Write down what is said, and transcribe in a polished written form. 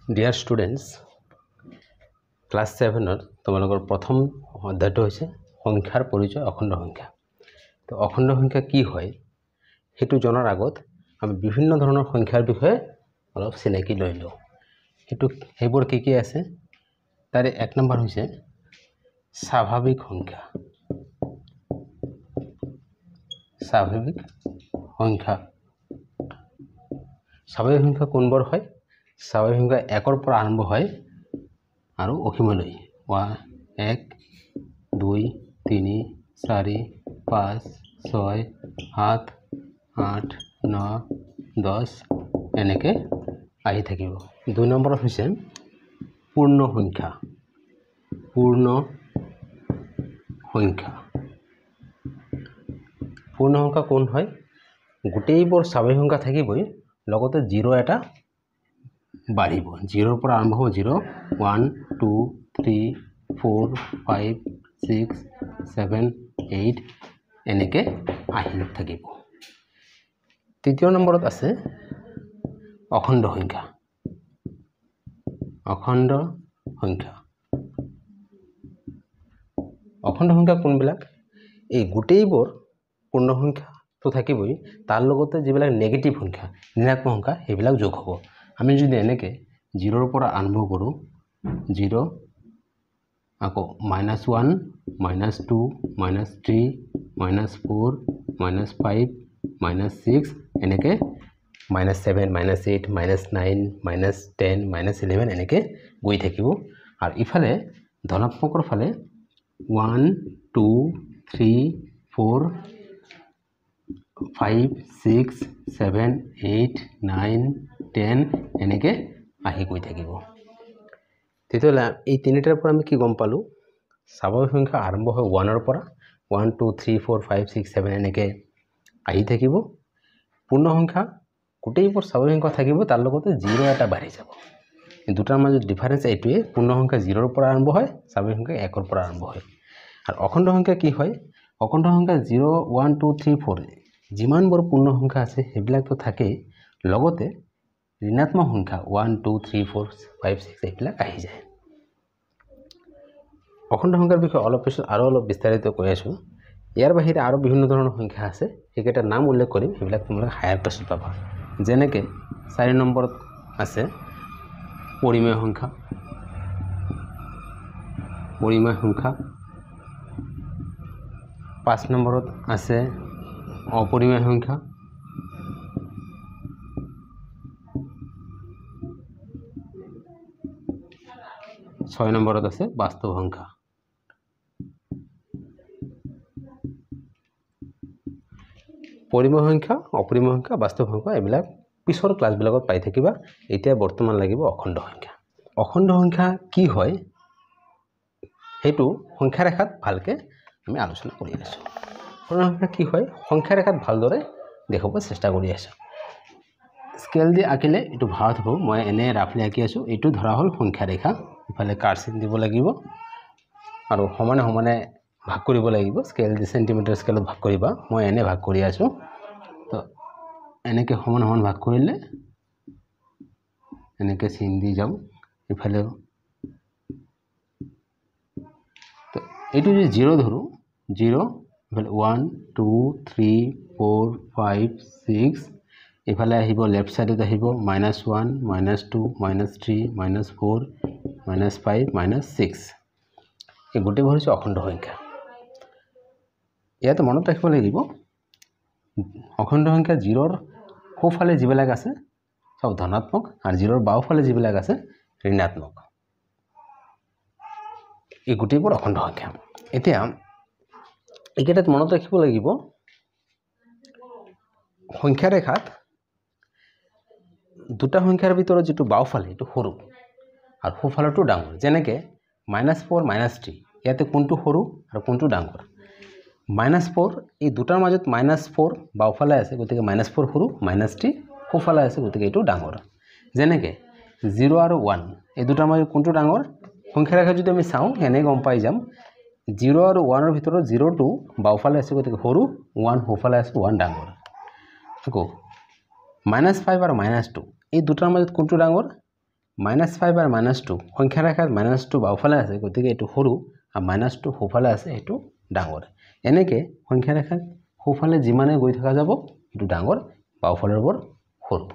Dear students class 7 तुम्हारे प्रथम अध्याय संख्यार परिचय अखंड संख्या। तो अखंड संख्या कि है हेतु जनार आगत आम विभिन्न धৰণৰ संख्यार विषय अलप चिनाकी लै लो। हेतु कि आछे तारे एक नम्बर होइसे स्वाभाविक संख्या। स्वाभाविक संख्या स्वाभाविक संख्या कोनबर है? स्वाभाविक संख्या एकर पर आरम्भ है और असीमলৈ 1 2 3 4 5 6 7 8 9 10 এনেকে আহি থাকিব। 2 নম্বৰ হৈছে पूर्ण संख्या। पूर्ण संख्या पूर्ण संख्या कोन है? गोटेइবোৰ स्वाभाविक संख्या থাকিবই লগতে 0 এটা बाढ़िब। 0 पर आरम्भ हो 0 1 2 3 4 5 6 7 8 এনেকে আহি থাকিব। তৃতীয় নম্বৰত আছে अखंड संख्या। अखंड संख्या अखंड संख्या कोनবিলাক? এই গোটেইবোৰ पूर्ण संख्या तो থাকিবই तार लगते जिबिलाक नेगेटिव संख्या ऋणात्मक संख्या সেইবিলাক যোগ হ'ব। আমি যদি এনেকে 0 पर आरम्भ करूँ 0 आको -1 -2 -3 -4 -5 -6 এনেকে -7 -8 -9 -10 -11 এনেকে গৈ থাকিব। और इफाले धनात्मकर फाले 1 2 3 4 5 6 7 8 9 10 এনেকে আহি গৈ থাকিব। তেতিয়াহ'লে এই তিনিটাৰ পৰা আমি কি গম পালোঁ? স্বাভাৱিক সংখ্যা আৰম্ভ হয় 1 পৰা 1 2 3 4 5 6 7 এনেকে আহি থাকিব। পূৰ্ণ সংখ্যা গোটেইবোৰ স্বাভাৱিক সংখ্যা থাকিব তাৰ লগতে 0 এটা বাঢ়ি যাব। এই দুটাৰ মাজত ডিফাৰেন্স এইটোৱে পূৰ্ণ সংখ্যা 0 পৰা আৰম্ভ হয় স্বাভাৱিক সংখ্যা 1 পৰা আৰম্ভ হয়। আৰু অখণ্ড সংখ্যা কি হয়? অখণ্ড সংখ্যা 0 1 2 3 4 যিমানবোৰ পূৰ্ণ সংখ্যা আছে সেইবিলাক তো থাকেই লগতে ঋণাত্মক সংখ্যা 1 2 3 4 5 6 এইবিলাক আহি যায়। অখণ্ড সংখ্যাৰ বিষয়ে অলপ পিছত আৰু অলপ বিস্তাৰিত কৈ আছোঁ। ইয়াৰ বাহিৰে আৰু বিভিন্ন ধৰণৰ সংখ্যা আছে সেইকেইটাৰ নাম উল্লেখ কৰিম সেইবিলাক তোমালোকে হায়াৰ ক্লাছত পাবা। যেনেকৈ 4 নম্বৰত আছে পৰিমেয় সংখ্যা। পৰিমেয় সংখ্যা 5 নম্বৰত আছে অপৰিমেয় সংখ্যা। 6 নম্বৰত আছে বাস্তৱ সংখ্যা। পৰিমেয় সংখ্যা অপৰিমেয় সংখ্যা বাস্তৱ সংখ্যা এইবিলাক পিছৰ ক্লাছবিলাকত পাই থাকিবা। এতিয়া বৰ্তমান লাগিব অখণ্ড সংখ্যা। অখণ্ড সংখ্যা কি হয় সেইটো সংখ্যা ৰেখাত ভালকে আমি আলোচনা কৰি আছোঁ। অখণ্ড সংখ্যা কি হয় সংখ্যা ৰেখাত ভালদৰে দেখাব চেষ্টা কৰি আছোঁ। স্কেল দি আঁকিলে এইটো ভাল হ'ব। মই এনে ৰাফলি আঁকি আছোঁ। এইটো ধৰা হ'ল সংখ্যা ৰেখা। ইফালে কাৰ্চিন দিব লাগিব আৰু সমানে সমানে ভাগ কৰিব লাগিব। স্কেল দি সেন্টিমিটাৰ স্কেলত ভাগ কৰিবা। মই এনে ভাগ কৰি আছোঁ। তো এনেকে সমান সমান ভাগ কৰিলে এনেকে চিন দি যাম ইফালে। তো এইটো যদি 0 ধৰো 0 ইফালে 1 2 3 4 5 6 ইফালে আহিব লেফট সাইডত আহিব -1 -2 -3 -4 -5 -6 এই গোটেইবোৰ হৈছে অখণ্ড সংখ্যা। ইয়াতে মনত ৰাখিব লাগিব অখণ্ড সংখ্যা 0ৰ সোঁফালে যিবিলাক আছে সব ধনাত্মক আৰু 0ৰ বাওঁফালে যিবিলাক আছে ঋণাত্মক। এই গোটেইবোৰ অখণ্ড সংখ্যা। এতিয়া এইকেইটাত মনত ৰাখিব লাগিব সংখ্যা ৰেখাত দুটা সংখ্যাৰ ভিতৰত যিটো বাওঁফালে এইটো সৰু আৰু সোঁফালটো ডাঙৰ। যেনেকৈ -4 -3 ইয়াতে কোনটো সৰু আৰু কোনটো ডাঙৰ? -4 এই দুটাৰ মাজত -4 বাওঁফালে আছে গতিকে -4 সৰু, -3 সোঁফালে আছে গতিকে এইটো ডাঙৰ। যেনেকৈ 0 আৰু 1 এই দুটাৰ মাজত কোনটো ডাঙৰ? সংখ্যা ৰেখা যদি আমি চাওঁ এনে গম পাই যাম 0 আৰু 1ৰ ভিতৰত 0টো বাওঁফালে আছে গতিকে সৰু, 1 সোঁফালে আছে 1 ডাঙৰ। আকৌ -5 আৰু -2 এই দুটাৰ মাজত কোনটো ডাঙৰ? -5 আৰু -2 সংখ্যা ৰেখাত -2 বাওঁফালে আছে গতিকে এইটো সৰু আৰু -2 সোঁফালে আছে এইটো ডাঙৰ এনেকৈ সংখ্যা ৰেখাত সোঁফালে যিমানে গৈ থকা যাব এইটো ডাঙৰ বাওঁফালৰ বৰ সৰু